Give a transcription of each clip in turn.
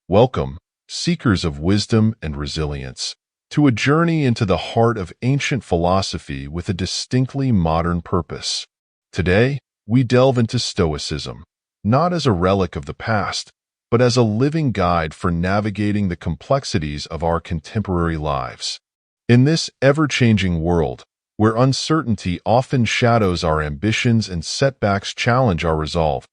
Welcome, seekers of wisdom and resilience, to a journey into the heart of ancient philosophy with a distinctly modern purpose. Today, we delve into Stoicism, not as a relic of the past, but as a living guide for navigating the complexities of our contemporary lives. In this ever-changing world, where uncertainty often shadows our ambitions and setbacks challenge our resolve,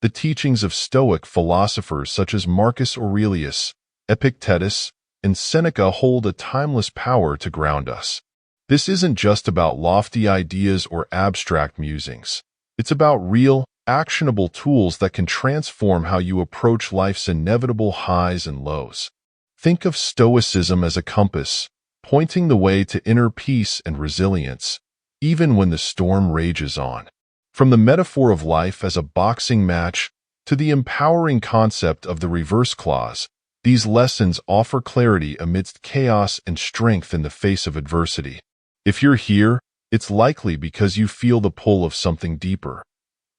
the teachings of Stoic philosophers such as Marcus Aurelius, Epictetus, and Seneca hold a timeless power to ground us. This isn't just about lofty ideas or abstract musings. It's about real, actionable tools that can transform how you approach life's inevitable highs and lows. Think of Stoicism as a compass, pointing the way to inner peace and resilience, even when the storm rages on. From the metaphor of life as a boxing match to the empowering concept of the reverse clause, these lessons offer clarity amidst chaos and strength in the face of adversity. If you're here, it's likely because you feel the pull of something deeper,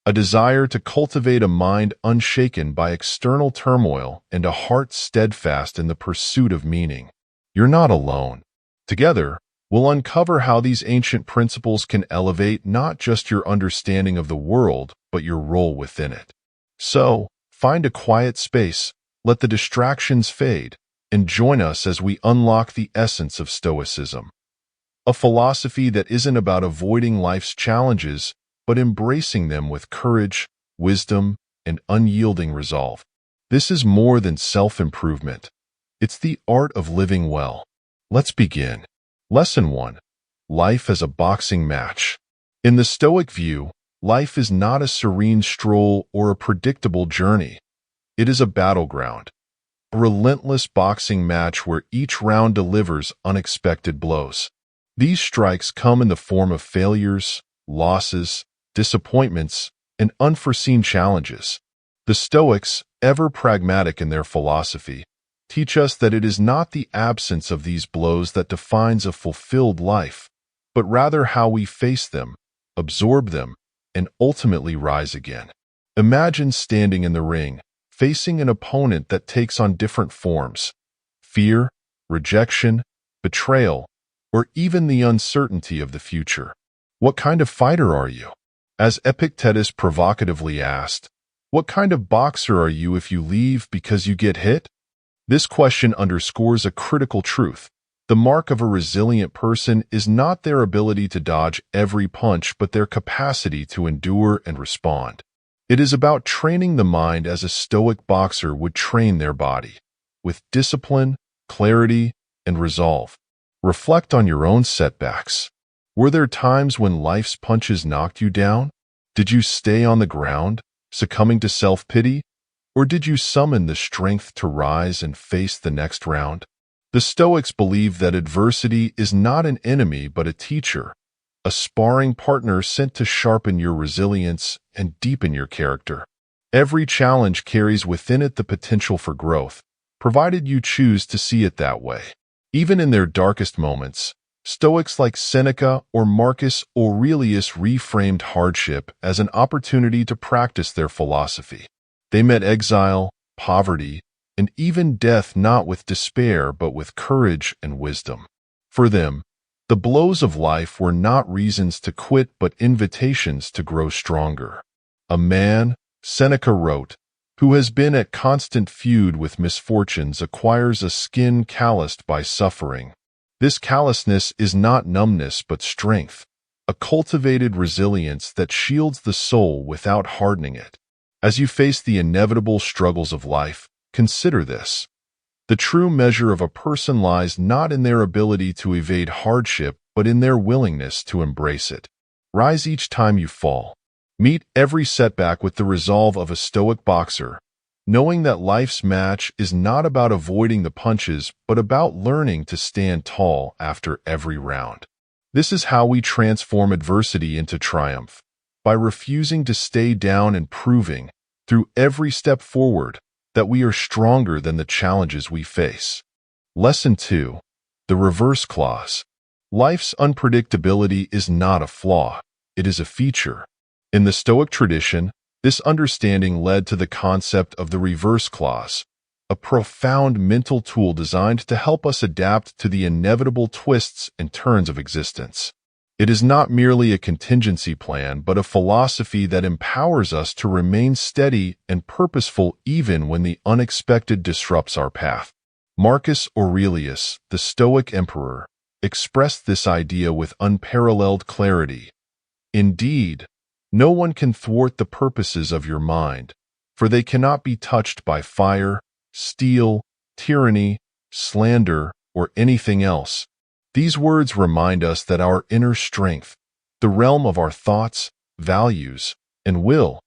a desire to cultivate a mind unshaken by external turmoil and a heart steadfast in the pursuit of meaning. You're not alone. Together, we'll uncover how these ancient principles can elevate not just your understanding of the world, but your role within it. So, find a quiet space, let the distractions fade, and join us as we unlock the essence of Stoicism. A philosophy that isn't about avoiding life's challenges, but embracing them with courage, wisdom, and unyielding resolve. This is more than self-improvement. It's the art of living well. Let's begin. Lesson 1. Life as a boxing match. In the Stoic view, life is not a serene stroll or a predictable journey. It is a battleground, a relentless boxing match where each round delivers unexpected blows. These strikes come in the form of failures, losses, disappointments, and unforeseen challenges. The Stoics, ever pragmatic in their philosophy, teach us that it is not the absence of these blows that defines a fulfilled life, but rather how we face them, absorb them, and ultimately rise again. Imagine standing in the ring, facing an opponent that takes on different forms: fear, rejection, betrayal, or even the uncertainty of the future. What kind of fighter are you? As Epictetus provocatively asked, what kind of boxer are you if you leave because you get hit? This question underscores a critical truth. The mark of a resilient person is not their ability to dodge every punch, but their capacity to endure and respond. It is about training the mind as a Stoic boxer would train their body, with discipline, clarity, and resolve. Reflect on your own setbacks. Were there times when life's punches knocked you down? Did you stay on the ground, succumbing to self-pity? Or did you summon the strength to rise and face the next round? The Stoics believe that adversity is not an enemy but a teacher, a sparring partner sent to sharpen your resilience and deepen your character. Every challenge carries within it the potential for growth, provided you choose to see it that way. Even in their darkest moments, Stoics like Seneca or Marcus Aurelius reframed hardship as an opportunity to practice their philosophy. They met exile, poverty, and even death not with despair but with courage and wisdom. For them, the blows of life were not reasons to quit but invitations to grow stronger. A man, Seneca wrote, who has been at constant feud with misfortunes acquires a skin calloused by suffering. This callousness is not numbness but strength, a cultivated resilience that shields the soul without hardening it. As you face the inevitable struggles of life, consider this. The true measure of a person lies not in their ability to evade hardship, but in their willingness to embrace it. Rise each time you fall. Meet every setback with the resolve of a Stoic boxer, knowing that life's match is not about avoiding the punches, but about learning to stand tall after every round. This is how we transform adversity into triumph, by refusing to stay down and proving, through every step forward, that we are stronger than the challenges we face. Lesson 2. The reverse clause. Life's unpredictability is not a flaw, it is a feature. In the Stoic tradition, this understanding led to the concept of the reverse clause, a profound mental tool designed to help us adapt to the inevitable twists and turns of existence. It is not merely a contingency plan, but a philosophy that empowers us to remain steady and purposeful even when the unexpected disrupts our path. Marcus Aurelius, the Stoic emperor, expressed this idea with unparalleled clarity. Indeed, no one can thwart the purposes of your mind, for they cannot be touched by fire, steel, tyranny, slander, or anything else. These words remind us that our inner strength, the realm of our thoughts, values, and will,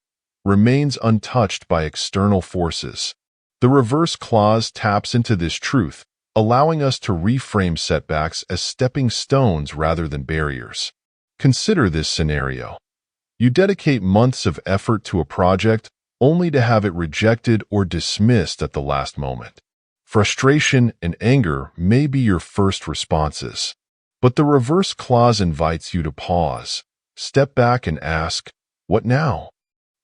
remains untouched by external forces. The reverse clause taps into this truth, allowing us to reframe setbacks as stepping stones rather than barriers. Consider this scenario. You dedicate months of effort to a project only to have it rejected or dismissed at the last moment. Frustration and anger may be your first responses, but the reverse clause invites you to pause, step back and ask, "What now?"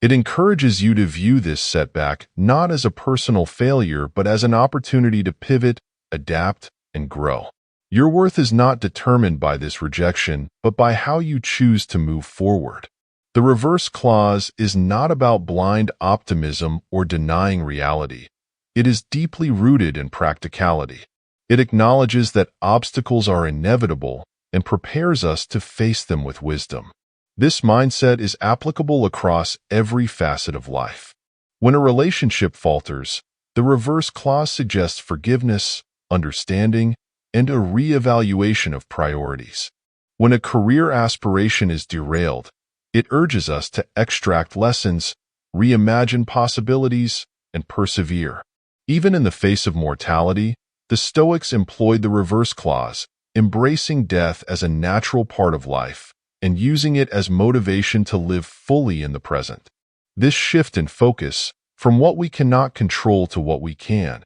It encourages you to view this setback not as a personal failure but as an opportunity to pivot, adapt, and grow. Your worth is not determined by this rejection, but by how you choose to move forward. The reverse clause is not about blind optimism or denying reality. It is deeply rooted in practicality. It acknowledges that obstacles are inevitable and prepares us to face them with wisdom. This mindset is applicable across every facet of life. When a relationship falters, the reverse clause suggests forgiveness, understanding, and a reevaluation of priorities. When a career aspiration is derailed, it urges us to extract lessons, reimagine possibilities, and persevere. Even in the face of mortality, the Stoics employed the reverse clause, embracing death as a natural part of life and using it as motivation to live fully in the present. This shift in focus, from what we cannot control to what we can,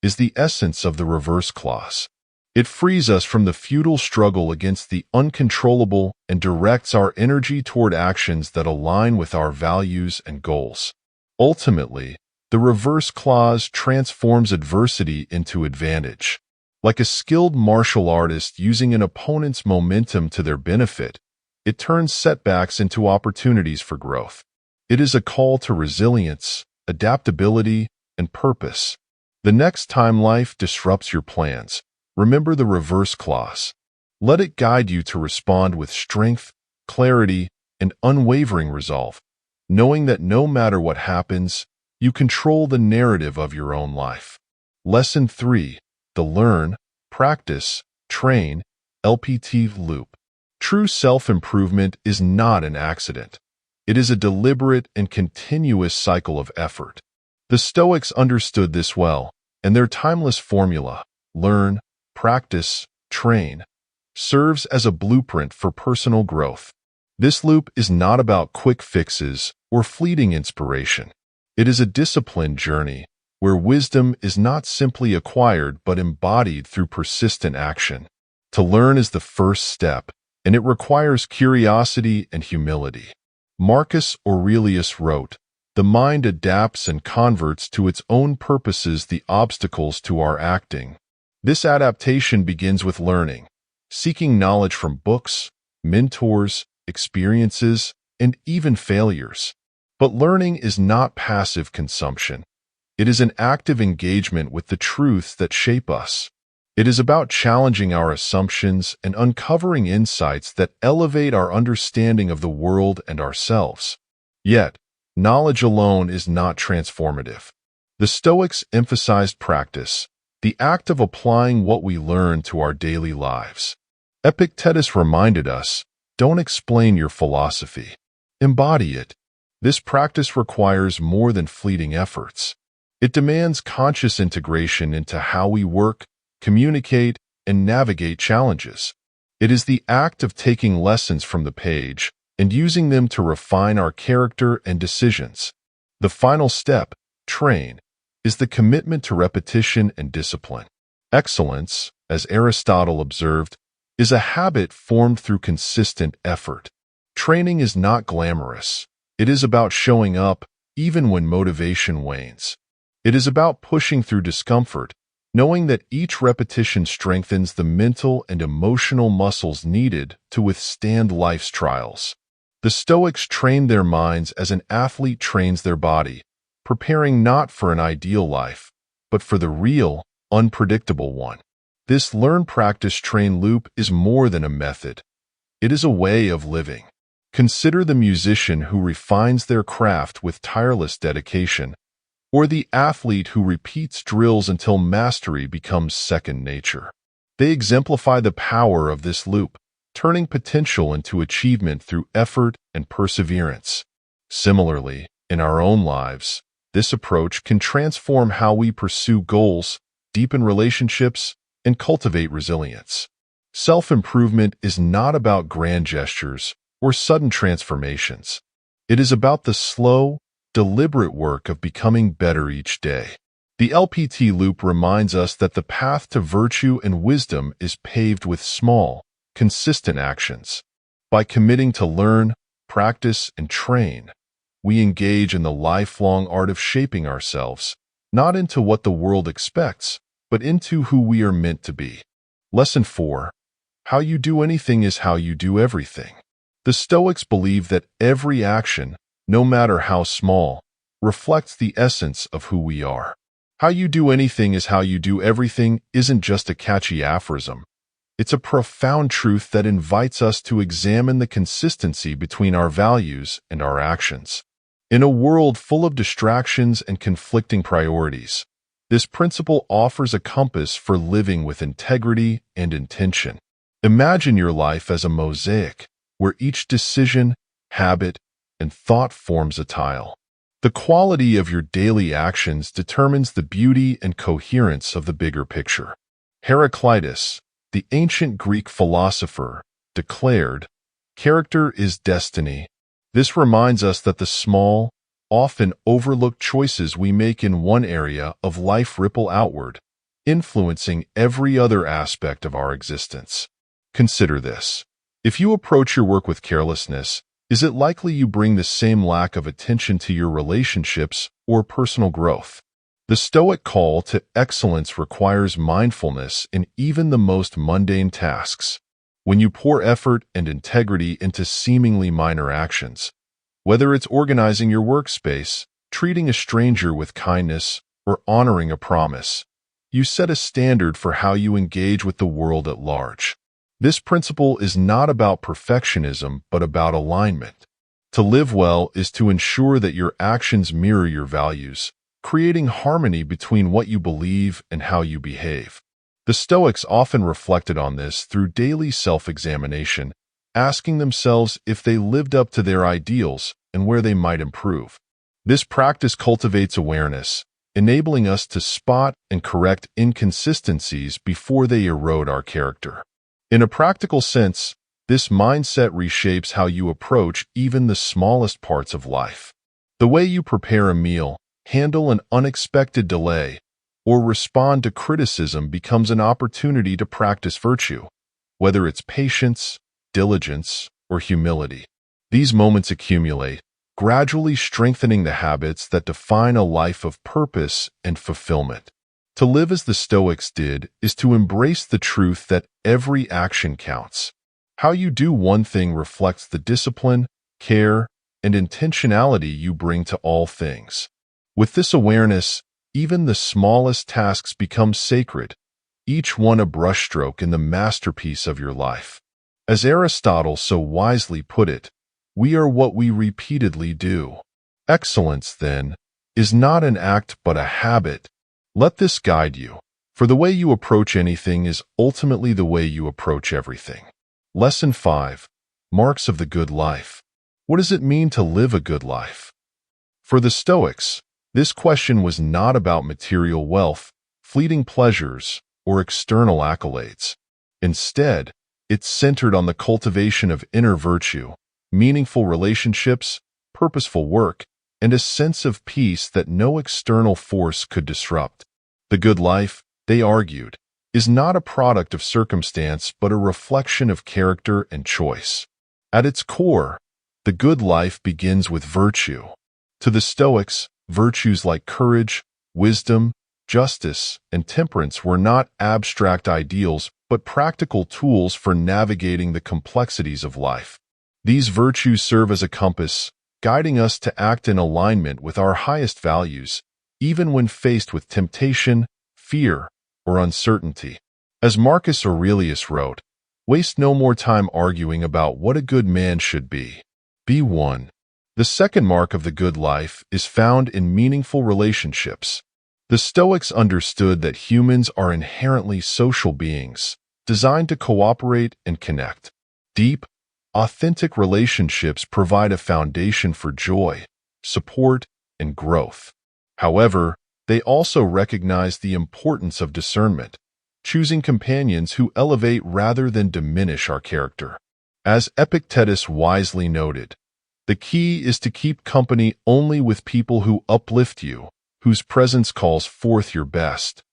is the essence of the reverse clause. It frees us from the futile struggle against the uncontrollable and directs our energy toward actions that align with our values and goals. Ultimately, the reverse clause transforms adversity into advantage. Like a skilled martial artist using an opponent's momentum to their benefit, it turns setbacks into opportunities for growth. It is a call to resilience, adaptability, and purpose. The next time life disrupts your plans, remember the reverse clause. Let it guide you to respond with strength, clarity, and unwavering resolve, knowing that no matter what happens, you control the narrative of your own life. Lesson 3. The Learn, Practice, Train, LPT Loop. True self-improvement is not an accident. It is a deliberate and continuous cycle of effort. The Stoics understood this well, and their timeless formula, learn, practice, train, serves as a blueprint for personal growth. This loop is not about quick fixes or fleeting inspiration. It is a disciplined journey where wisdom is not simply acquired but embodied through persistent action. To learn is the first step, and it requires curiosity and humility. Marcus Aurelius wrote, "The mind adapts and converts to its own purposes the obstacles to our acting." This adaptation begins with learning, seeking knowledge from books, mentors, experiences, and even failures. But learning is not passive consumption. It is an active engagement with the truths that shape us. It is about challenging our assumptions and uncovering insights that elevate our understanding of the world and ourselves. Yet, knowledge alone is not transformative. The Stoics emphasized practice, the act of applying what we learn to our daily lives. Epictetus reminded us, don't explain your philosophy. Embody it. This practice requires more than fleeting efforts. It demands conscious integration into how we work, communicate, and navigate challenges. It is the act of taking lessons from the page and using them to refine our character and decisions. The final step, train, is the commitment to repetition and discipline. Excellence, as Aristotle observed, is a habit formed through consistent effort. Training is not glamorous. It is about showing up even when motivation wanes. It is about pushing through discomfort, knowing that each repetition strengthens the mental and emotional muscles needed to withstand life's trials. The Stoics trained their minds as an athlete trains their body, preparing not for an ideal life, but for the real, unpredictable one. This learn-practice-train loop is more than a method. It is a way of living. Consider the musician who refines their craft with tireless dedication, or the athlete who repeats drills until mastery becomes second nature. They exemplify the power of this loop, turning potential into achievement through effort and perseverance. Similarly, in our own lives, this approach can transform how we pursue goals, deepen relationships, and cultivate resilience. Self-improvement is not about grand gestures or sudden transformations. It is about the slow, deliberate work of becoming better each day. The LPT loop reminds us that the path to virtue and wisdom is paved with small, consistent actions. By committing to learn, practice, and train, we engage in the lifelong art of shaping ourselves, not into what the world expects, but into who we are meant to be. Lesson 4. How you do anything is how you do everything. The Stoics believe that every action, no matter how small, reflects the essence of who we are. How you do anything is how you do everything isn't just a catchy aphorism. It's a profound truth that invites us to examine the consistency between our values and our actions. In a world full of distractions and conflicting priorities, this principle offers a compass for living with integrity and intention. Imagine your life as a mosaic, where each decision, habit, and thought forms a tile. The quality of your daily actions determines the beauty and coherence of the bigger picture. Heraclitus, the ancient Greek philosopher, declared, "Character is destiny." This reminds us that the small, often overlooked choices we make in one area of life ripple outward, influencing every other aspect of our existence. Consider this. If you approach your work with carelessness, is it likely you bring the same lack of attention to your relationships or personal growth? The Stoic call to excellence requires mindfulness in even the most mundane tasks. When you pour effort and integrity into seemingly minor actions, whether it's organizing your workspace, treating a stranger with kindness, or honoring a promise, you set a standard for how you engage with the world at large. This principle is not about perfectionism, but about alignment. To live well is to ensure that your actions mirror your values, creating harmony between what you believe and how you behave. The Stoics often reflected on this through daily self-examination, asking themselves if they lived up to their ideals and where they might improve. This practice cultivates awareness, enabling us to spot and correct inconsistencies before they erode our character. In a practical sense, this mindset reshapes how you approach even the smallest parts of life. The way you prepare a meal, handle an unexpected delay, or respond to criticism becomes an opportunity to practice virtue, whether it's patience, diligence, or humility. These moments accumulate, gradually strengthening the habits that define a life of purpose and fulfillment. To live as the Stoics did is to embrace the truth that every action counts. How you do one thing reflects the discipline, care, and intentionality you bring to all things. With this awareness, even the smallest tasks become sacred, each one a brushstroke in the masterpiece of your life. As Aristotle so wisely put it, we are what we repeatedly do. Excellence, then, is not an act but a habit. Let this guide you, for the way you approach anything is ultimately the way you approach everything. Lesson 5. Marks of the Good Life. What does it mean to live a good life? For the Stoics, this question was not about material wealth, fleeting pleasures, or external accolades. Instead, it centered on the cultivation of inner virtue, meaningful relationships, purposeful work, and a sense of peace that no external force could disrupt. The good life, they argued, is not a product of circumstance but a reflection of character and choice. At its core, the good life begins with virtue. To the Stoics, virtues like courage, Wisdom, justice, and temperance were not abstract ideals, but practical tools for navigating the complexities of life. These virtues serve as a compass, guiding us to act in alignment with our highest values, even when faced with temptation, fear, or uncertainty. As Marcus Aurelius wrote, "Waste no more time arguing about what a good man should be. Be one." The second mark of the good life is found in meaningful relationships. The Stoics understood that humans are inherently social beings, designed to cooperate and connect. Deep, authentic relationships provide a foundation for joy, support, and growth. However, they also recognize the importance of discernment, choosing companions who elevate rather than diminish our character. As Epictetus wisely noted, the key is to keep company only with people who uplift you, whose presence calls forth your best.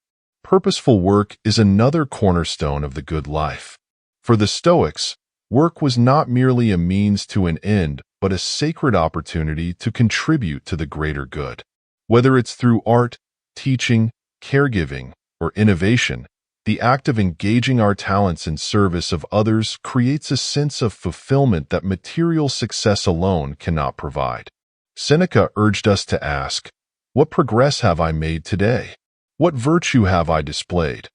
Purposeful work is another cornerstone of the good life. For the Stoics, work was not merely a means to an end, but a sacred opportunity to contribute to the greater good. Whether it's through art, teaching, caregiving, or innovation, the act of engaging our talents in service of others creates a sense of fulfillment that material success alone cannot provide. Seneca urged us to ask, "What progress have I made today? What virtue have I displayed?"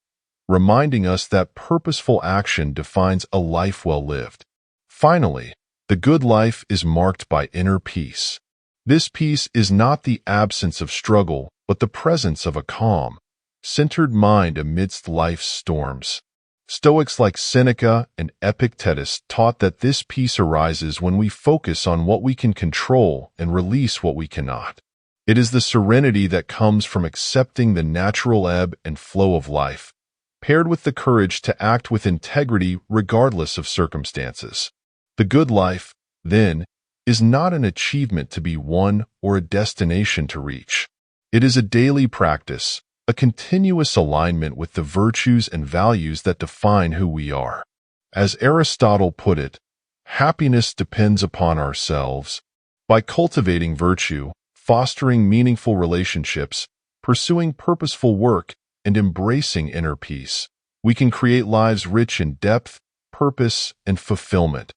reminding us that purposeful action defines a life well lived. Finally, the good life is marked by inner peace. This peace is not the absence of struggle, but the presence of a calm, centered mind amidst life's storms. Stoics like Seneca and Epictetus taught that this peace arises when we focus on what we can control and release what we cannot. It is the serenity that comes from accepting the natural ebb and flow of life, paired with the courage to act with integrity regardless of circumstances. The good life, then, is not an achievement to be won or a destination to reach. It is a daily practice, a continuous alignment with the virtues and values that define who we are. As Aristotle put it, happiness depends upon ourselves. By cultivating virtue, fostering meaningful relationships, pursuing purposeful work, and embracing inner peace, we can create lives rich in depth, purpose, and fulfillment.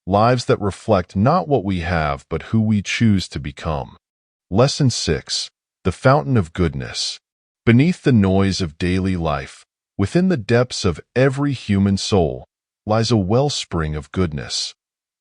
Lives that reflect not what we have, but who we choose to become. Lesson 6. The Fountain of Goodness. Beneath the noise of daily life, within the depths of every human soul, lies a wellspring of goodness,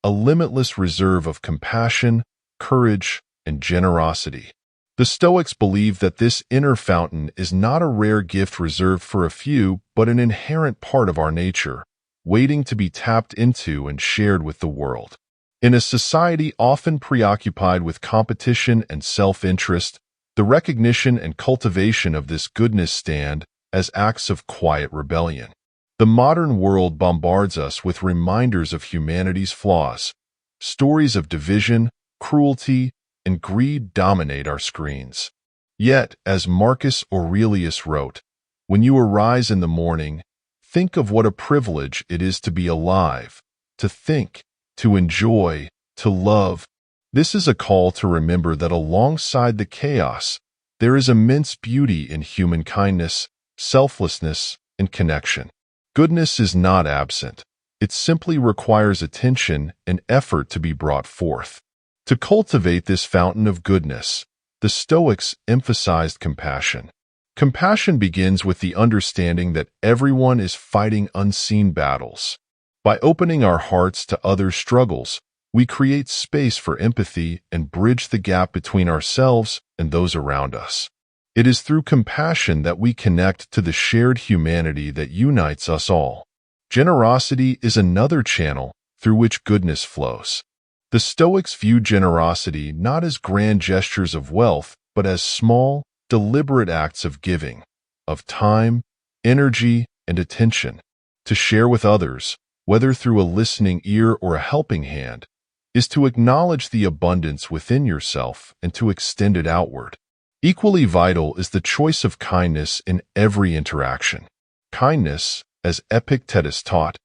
a limitless reserve of compassion, courage, and generosity. The Stoics believe that this inner fountain is not a rare gift reserved for a few, but an inherent part of our nature, waiting to be tapped into and shared with the world. In a society often preoccupied with competition and self-interest, the recognition and cultivation of this goodness stand as acts of quiet rebellion. The modern world bombards us with reminders of humanity's flaws. Stories of division, cruelty, and greed dominate our screens. Yet, as Marcus Aurelius wrote, "When you arise in the morning, think of what a privilege it is to be alive, to think, to enjoy, to love." This is a call to remember that alongside the chaos, there is immense beauty in human kindness, selflessness, and connection. Goodness is not absent. It simply requires attention and effort to be brought forth. To cultivate this fountain of goodness, the Stoics emphasized compassion. Compassion begins with the understanding that everyone is fighting unseen battles. By opening our hearts to others' struggles, we create space for empathy and bridge the gap between ourselves and those around us. It is through compassion that we connect to the shared humanity that unites us all. Generosity is another channel through which goodness flows. The Stoics viewed generosity not as grand gestures of wealth, but as small, deliberate acts of giving, of time, energy, and attention. To share with others, whether through a listening ear or a helping hand, is to acknowledge the abundance within yourself and to extend it outward. Equally vital is the choice of kindness in every interaction. Kindness, as Epictetus taught,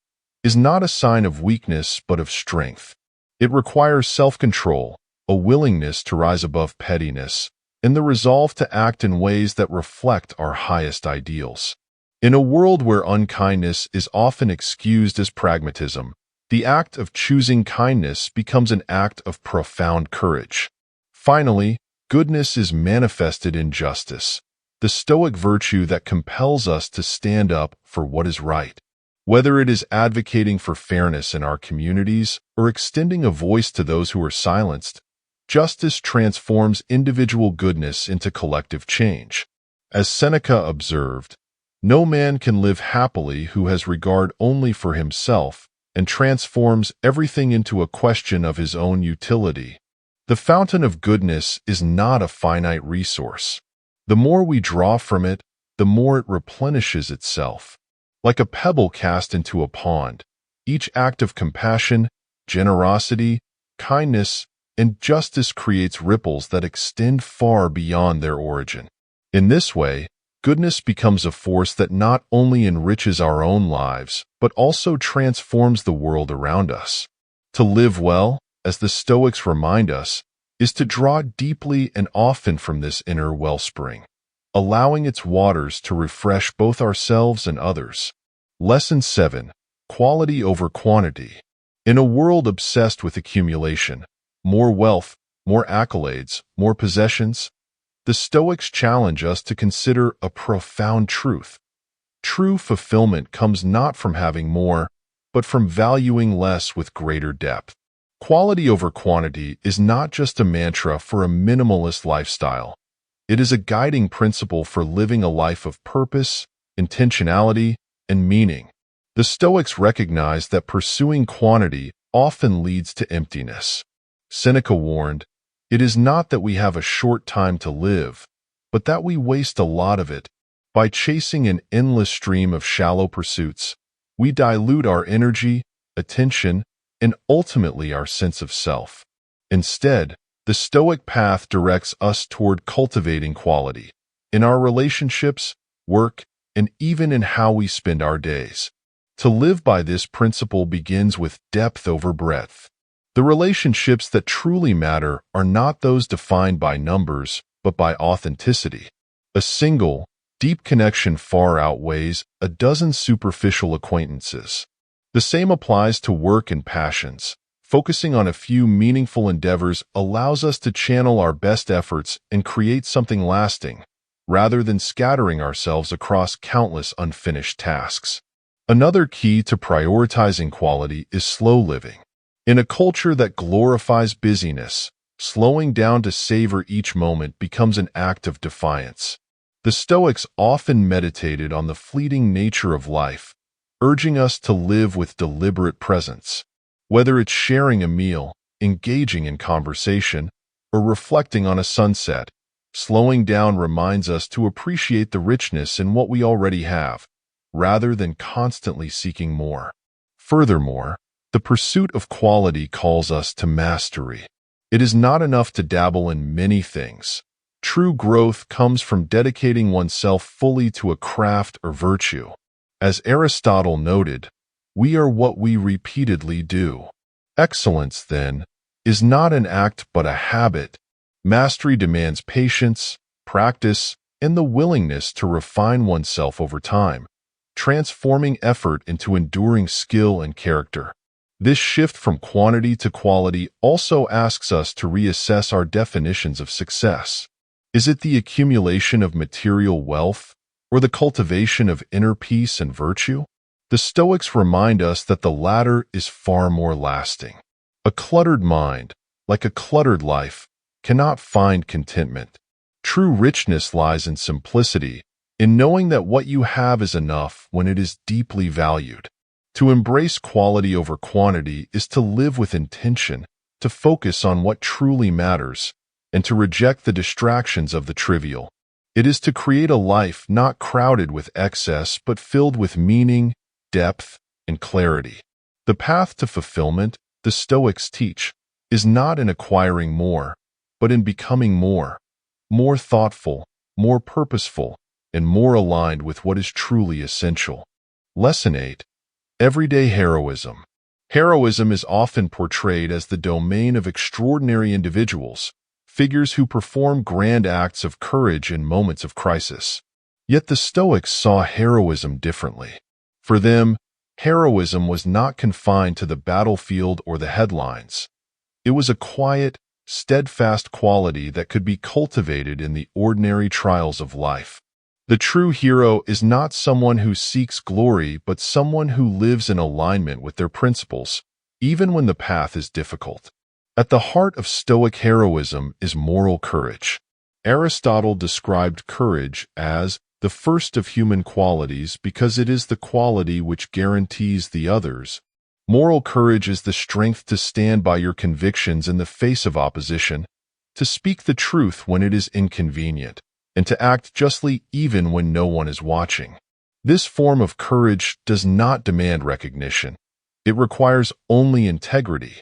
is not a sign of weakness but of strength. It requires self-control, a willingness to rise above pettiness, and the resolve to act in ways that reflect our highest ideals. In a world where unkindness is often excused as pragmatism, the act of choosing kindness becomes an act of profound courage. Finally, goodness is manifested in justice, the Stoic virtue that compels us to stand up for what is right. Whether it is advocating for fairness in our communities or extending a voice to those who are silenced, justice transforms individual goodness into collective change. As Seneca observed, no man can live happily who has regard only for himself and transforms everything into a question of his own utility. The fountain of goodness is not a finite resource. The more we draw from it, the more it replenishes itself. Like a pebble cast into a pond, each act of compassion, generosity, kindness, and justice creates ripples that extend far beyond their origin. In this way, goodness becomes a force that not only enriches our own lives, but also transforms the world around us. To live well, as the Stoics remind us, is to draw deeply and often from this inner wellspring, allowing its waters to refresh both ourselves and others. Lesson 7. Quality over quantity. In a world obsessed with accumulation, more wealth, more accolades, more possessions, the Stoics challenge us to consider a profound truth. True fulfillment comes not from having more, but from valuing less with greater depth. Quality over quantity is not just a mantra for a minimalist lifestyle. It is a guiding principle for living a life of purpose, intentionality, and meaning. The Stoics recognize that pursuing quantity often leads to emptiness. Seneca warned, "It is not that we have a short time to live, but that we waste a lot of it. By chasing an endless stream of shallow pursuits, we dilute our energy, attention, and ultimately our sense of self." Instead, the Stoic path directs us toward cultivating quality in our relationships, work, and even in how we spend our days. To live by this principle begins with depth over breadth. The relationships that truly matter are not those defined by numbers, but by authenticity. A single, deep connection far outweighs a dozen superficial acquaintances. The same applies to work and passions. Focusing on a few meaningful endeavors allows us to channel our best efforts and create something lasting, rather than scattering ourselves across countless unfinished tasks. Another key to prioritizing quality is slow living. In a culture that glorifies busyness, slowing down to savor each moment becomes an act of defiance. The Stoics often meditated on the fleeting nature of life, urging us to live with deliberate presence. Whether it's sharing a meal, engaging in conversation, or reflecting on a sunset, slowing down reminds us to appreciate the richness in what we already have, rather than constantly seeking more. Furthermore, the pursuit of quality calls us to mastery. It is not enough to dabble in many things. True growth comes from dedicating oneself fully to a craft or virtue. As Aristotle noted, we are what we repeatedly do. Excellence, then, is not an act but a habit. Mastery demands patience, practice, and the willingness to refine oneself over time, transforming effort into enduring skill and character. This shift from quantity to quality also asks us to reassess our definitions of success. Is it the accumulation of material wealth, or the cultivation of inner peace and virtue? The Stoics remind us that the latter is far more lasting. A cluttered mind, like a cluttered life, cannot find contentment. True richness lies in simplicity, in knowing that what you have is enough when it is deeply valued. To embrace quality over quantity is to live with intention, to focus on what truly matters, and to reject the distractions of the trivial. It is to create a life not crowded with excess but filled with meaning, depth, and clarity. The path to fulfillment, the Stoics teach, is not in acquiring more, but in becoming more thoughtful, more purposeful, and more aligned with what is truly essential. Lesson 8. Everyday heroism. Heroism is often portrayed as the domain of extraordinary individuals, figures who perform grand acts of courage in moments of crisis. Yet the Stoics saw heroism differently. For them, heroism was not confined to the battlefield or the headlines. It was a quiet, steadfast quality that could be cultivated in the ordinary trials of life. The true hero is not someone who seeks glory, but someone who lives in alignment with their principles, even when the path is difficult. At the heart of Stoic heroism is moral courage. Aristotle described courage as the first of human qualities because it is the quality which guarantees the others. Moral courage is the strength to stand by your convictions in the face of opposition, to speak the truth when it is inconvenient, and to act justly even when no one is watching. This form of courage does not demand recognition. It requires only integrity.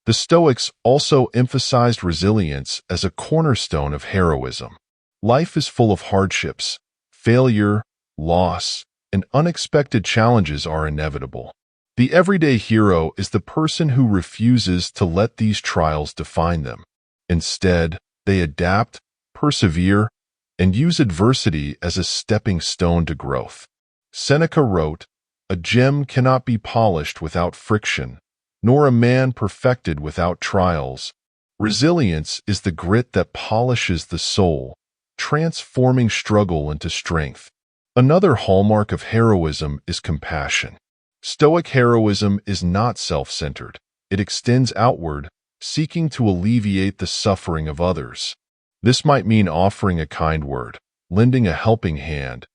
The Stoics also emphasized resilience as a cornerstone of heroism. Life is full of hardships. Failure, loss, and unexpected challenges are inevitable. The everyday hero is the person who refuses to let these trials define them. Instead, they adapt, persevere, and use adversity as a stepping stone to growth. Seneca wrote, "A gem cannot be polished without friction, nor a man perfected without trials." Resilience is the grit that polishes the soul, transforming struggle into strength. Another hallmark of heroism is compassion. Stoic heroism is not self-centered. It extends outward, seeking to alleviate the suffering of others. This might mean offering a kind word, lending a helping hand,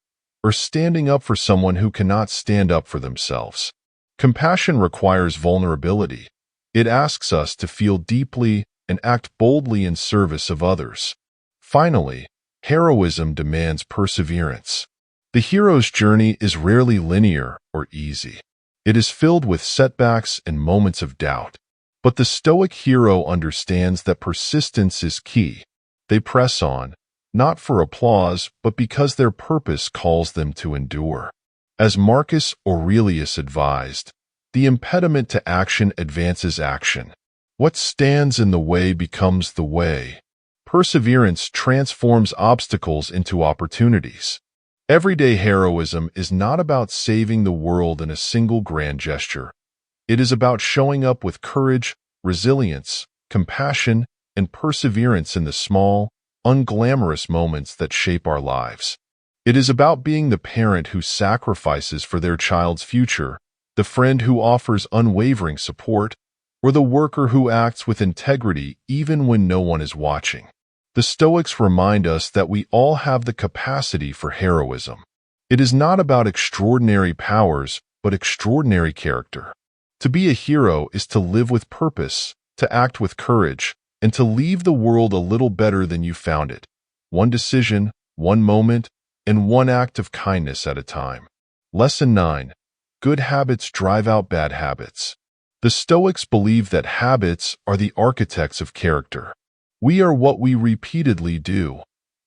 or standing up for someone who cannot stand up for themselves. Compassion requires vulnerability. It asks us to feel deeply and act boldly in service of others. Finally, heroism demands perseverance. The hero's journey is rarely linear or easy. It is filled with setbacks and moments of doubt. But the Stoic hero understands that persistence is key. They press on, not for applause, but because their purpose calls them to endure. As Marcus Aurelius advised, the impediment to action advances action. What stands in the way becomes the way. Perseverance transforms obstacles into opportunities. Everyday heroism is not about saving the world in a single grand gesture. It is about showing up with courage, resilience, compassion, and perseverance in the small, unglamorous moments that shape our lives. It is about being the parent who sacrifices for their child's future, the friend who offers unwavering support, or the worker who acts with integrity even when no one is watching. The Stoics remind us that we all have the capacity for heroism. It is not about extraordinary powers, but extraordinary character. To be a hero is to live with purpose, to act with courage, and to leave the world a little better than you found it. One decision, one moment, and one act of kindness at a time. Lesson 9. Good habits drive out bad habits. The Stoics believe that habits are the architects of character. We are what we repeatedly do.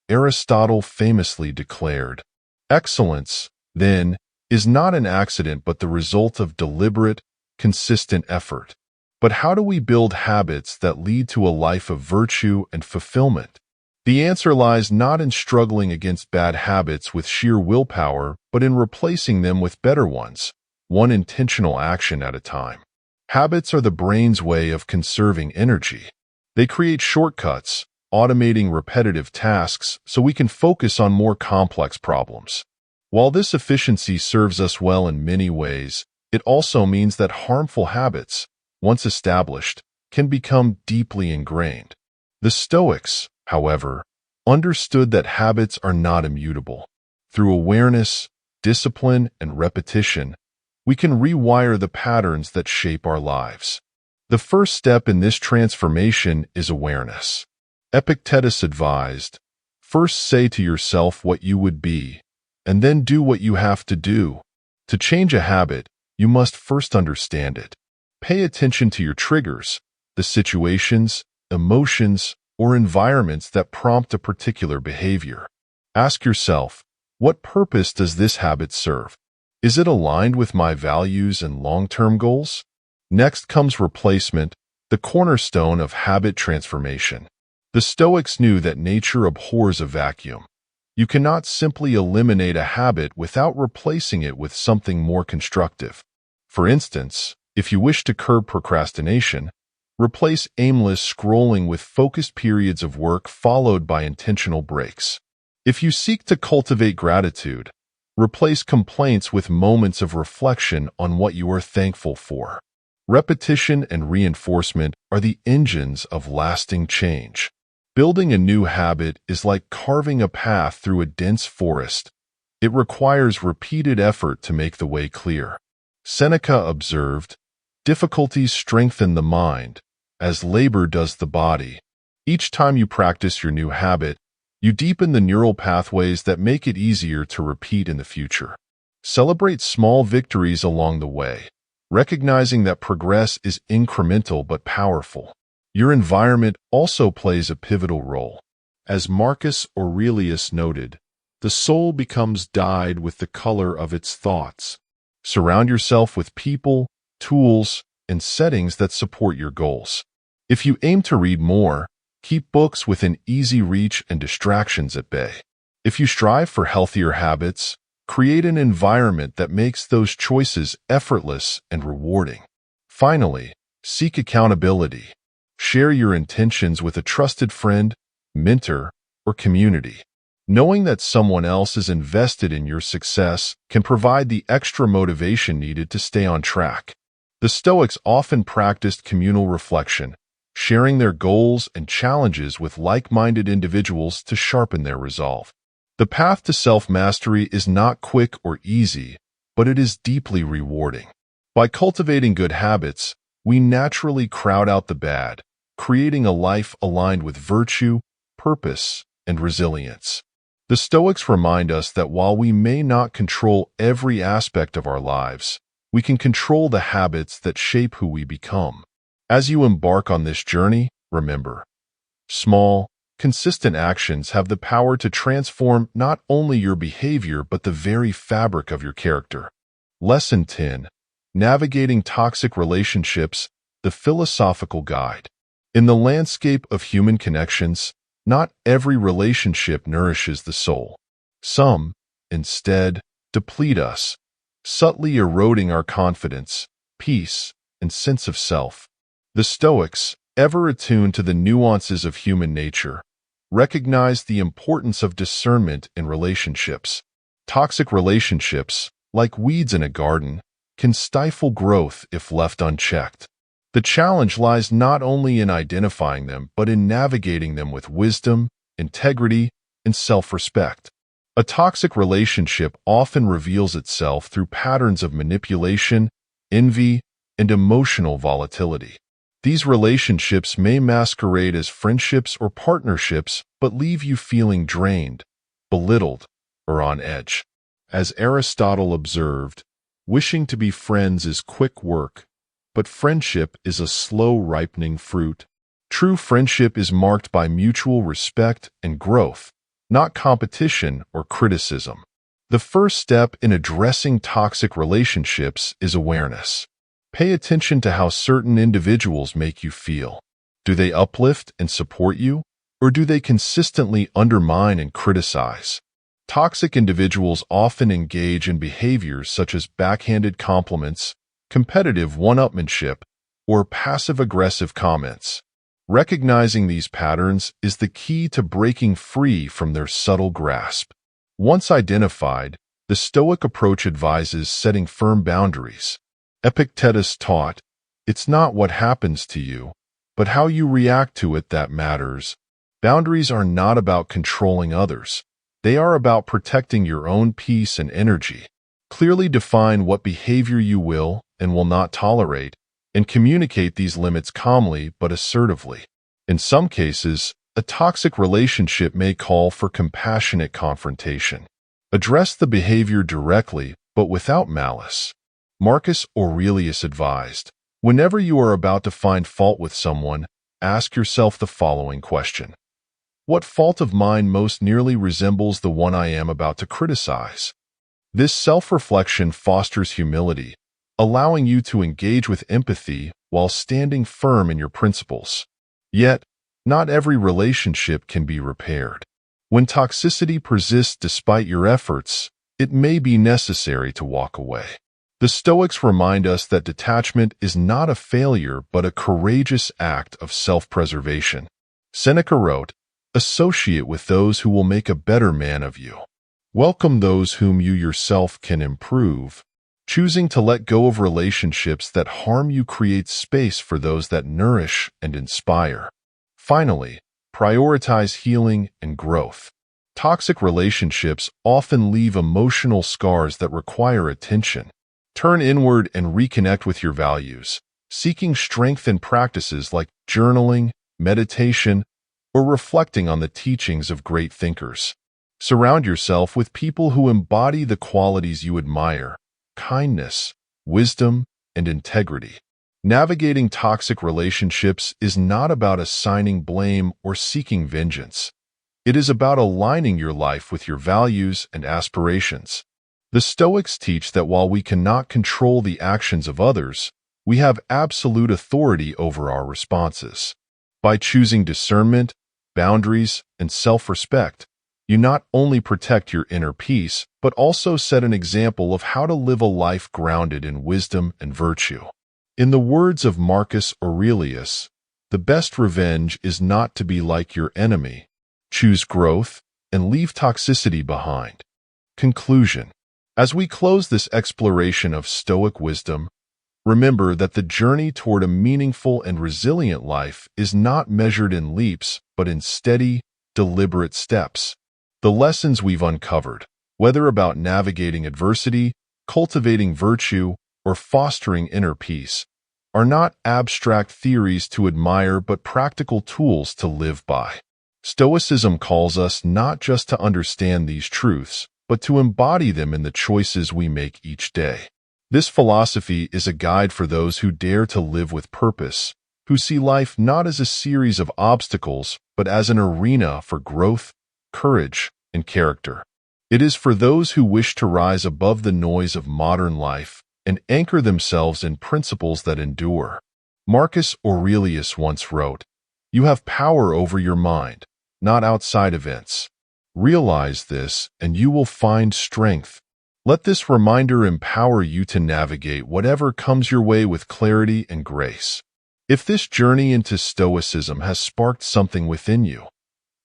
Aristotle famously declared, "Excellence, then, is not an accident but the result of deliberate, consistent effort." But how do we build habits that lead to a life of virtue and fulfillment? The answer lies not in struggling against bad habits with sheer willpower, but in replacing them with better ones, one intentional action at a time. Habits are the brain's way of conserving energy. They create shortcuts, automating repetitive tasks so we can focus on more complex problems. While this efficiency serves us well in many ways, it also means that harmful habits, once established, can become deeply ingrained. The Stoics, however, understood that habits are not immutable. Through awareness, discipline, and repetition, we can rewire the patterns that shape our lives. The first step in this transformation is awareness. Epictetus advised, "First say to yourself what you would be, and then do what you have to do." To change a habit, you must first understand it. Pay attention to your triggers, the situations, emotions, or environments that prompt a particular behavior. Ask yourself, what purpose does this habit serve? Is it aligned with my values and long-term goals? Next comes replacement, the cornerstone of habit transformation. The Stoics knew that nature abhors a vacuum. You cannot simply eliminate a habit without replacing it with something more constructive. For instance, if you wish to curb procrastination, replace aimless scrolling with focused periods of work followed by intentional breaks. If you seek to cultivate gratitude, replace complaints with moments of reflection on what you are thankful for. Repetition and reinforcement are the engines of lasting change. Building a new habit is like carving a path through a dense forest. It requires repeated effort to make the way clear. Seneca observed, "Difficulties strengthen the mind, as labor does the body." Each time you practice your new habit, you deepen the neural pathways that make it easier to repeat in the future. Celebrate small victories along the way, recognizing that progress is incremental but powerful. Your environment also plays a pivotal role. As Marcus Aurelius noted, the soul becomes dyed with the color of its thoughts. Surround yourself with people, tools, and settings that support your goals. If you aim to read more, keep books within easy reach and distractions at bay. If you strive for healthier habits, create an environment that makes those choices effortless and rewarding. Finally, seek accountability. Share your intentions with a trusted friend, mentor, or community. Knowing that someone else is invested in your success can provide the extra motivation needed to stay on track. The Stoics often practiced communal reflection, sharing their goals and challenges with like-minded individuals to sharpen their resolve. The path to self-mastery is not quick or easy, but it is deeply rewarding. By cultivating good habits, we naturally crowd out the bad, creating a life aligned with virtue, purpose, and resilience. The Stoics remind us that while we may not control every aspect of our lives, we can control the habits that shape who we become. As you embark on this journey, remember, small, consistent actions have the power to transform not only your behavior but the very fabric of your character. Lesson 10. Navigating Toxic Relationships, the Philosophical Guide. In the landscape of human connections, not every relationship nourishes the soul. Some, instead, deplete us, subtly eroding our confidence, peace, and sense of self. The Stoics, ever attuned to the nuances of human nature, recognize the importance of discernment in relationships. Toxic relationships, like weeds in a garden, can stifle growth if left unchecked. The challenge lies not only in identifying them, but in navigating them with wisdom, integrity, and self-respect. A toxic relationship often reveals itself through patterns of manipulation, envy, and emotional volatility. These relationships may masquerade as friendships or partnerships, but leave you feeling drained, belittled, or on edge. As Aristotle observed, wishing to be friends is quick work, but friendship is a slow ripening fruit. True friendship is marked by mutual respect and growth, not competition or criticism. The first step in addressing toxic relationships is awareness. Pay attention to how certain individuals make you feel. Do they uplift and support you, or do they consistently undermine and criticize? Toxic individuals often engage in behaviors such as backhanded compliments, competitive one-upmanship, or passive-aggressive comments. Recognizing these patterns is the key to breaking free from their subtle grasp. Once identified, the Stoic approach advises setting firm boundaries. Epictetus taught, "It's not what happens to you, but how you react to it that matters." Boundaries are not about controlling others. They are about protecting your own peace and energy. Clearly define what behavior you will and will not tolerate, and communicate these limits calmly but assertively. In some cases, a toxic relationship may call for compassionate confrontation. Address the behavior directly but without malice. Marcus Aurelius advised, whenever you are about to find fault with someone, ask yourself the following question. What fault of mine most nearly resembles the one I am about to criticize? This self-reflection fosters humility, allowing you to engage with empathy while standing firm in your principles. Yet, not every relationship can be repaired. When toxicity persists despite your efforts, it may be necessary to walk away. The Stoics remind us that detachment is not a failure but a courageous act of self-preservation. Seneca wrote, "Associate with those who will make a better man of you. Welcome those whom you yourself can improve." Choosing to let go of relationships that harm you creates space for those that nourish and inspire. Finally, prioritize healing and growth. Toxic relationships often leave emotional scars that require attention. Turn inward and reconnect with your values, seeking strength in practices like journaling, meditation, or reflecting on the teachings of great thinkers. Surround yourself with people who embody the qualities you admire: kindness, wisdom, and integrity. Navigating toxic relationships is not about assigning blame or seeking vengeance. It is about aligning your life with your values and aspirations. The Stoics teach that while we cannot control the actions of others, we have absolute authority over our responses. By choosing discernment, boundaries, and self-respect, you not only protect your inner peace, but also set an example of how to live a life grounded in wisdom and virtue. In the words of Marcus Aurelius, the best revenge is not to be like your enemy. Choose growth and leave toxicity behind. Conclusion. As we close this exploration of Stoic wisdom, remember that the journey toward a meaningful and resilient life is not measured in leaps, but in steady, deliberate steps. The lessons we've uncovered, whether about navigating adversity, cultivating virtue, or fostering inner peace, are not abstract theories to admire but practical tools to live by. Stoicism calls us not just to understand these truths, but to embody them in the choices we make each day. This philosophy is a guide for those who dare to live with purpose, who see life not as a series of obstacles, but as an arena for growth, courage, and character. It is for those who wish to rise above the noise of modern life and anchor themselves in principles that endure. Marcus Aurelius once wrote, "You have power over your mind, not outside events. Realize this, and you will find strength." Let this reminder empower you to navigate whatever comes your way with clarity and grace. If this journey into Stoicism has sparked something within you,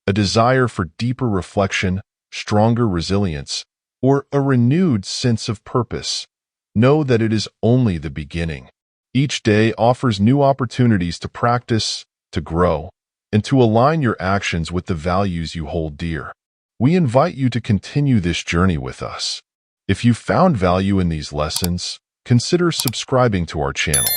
a desire for deeper reflection, stronger resilience, or a renewed sense of purpose, know that it is only the beginning. Each day offers new opportunities to practice, to grow, and to align your actions with the values you hold dear. We invite you to continue this journey with us. If you found value in these lessons, consider subscribing to our channel.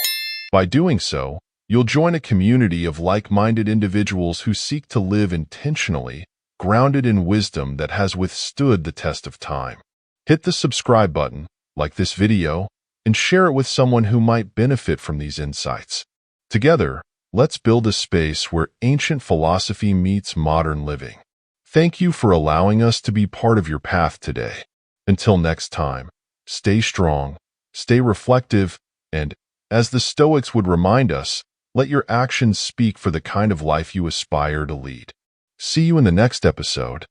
By doing so, you'll join a community of like-minded individuals who seek to live intentionally, grounded in wisdom that has withstood the test of time. Hit the subscribe button, like this video, and share it with someone who might benefit from these insights. Together, let's build a space where ancient philosophy meets modern living. Thank you for allowing us to be part of your path today. Until next time, stay strong, stay reflective, and, as the Stoics would remind us, let your actions speak for the kind of life you aspire to lead. See you in the next episode.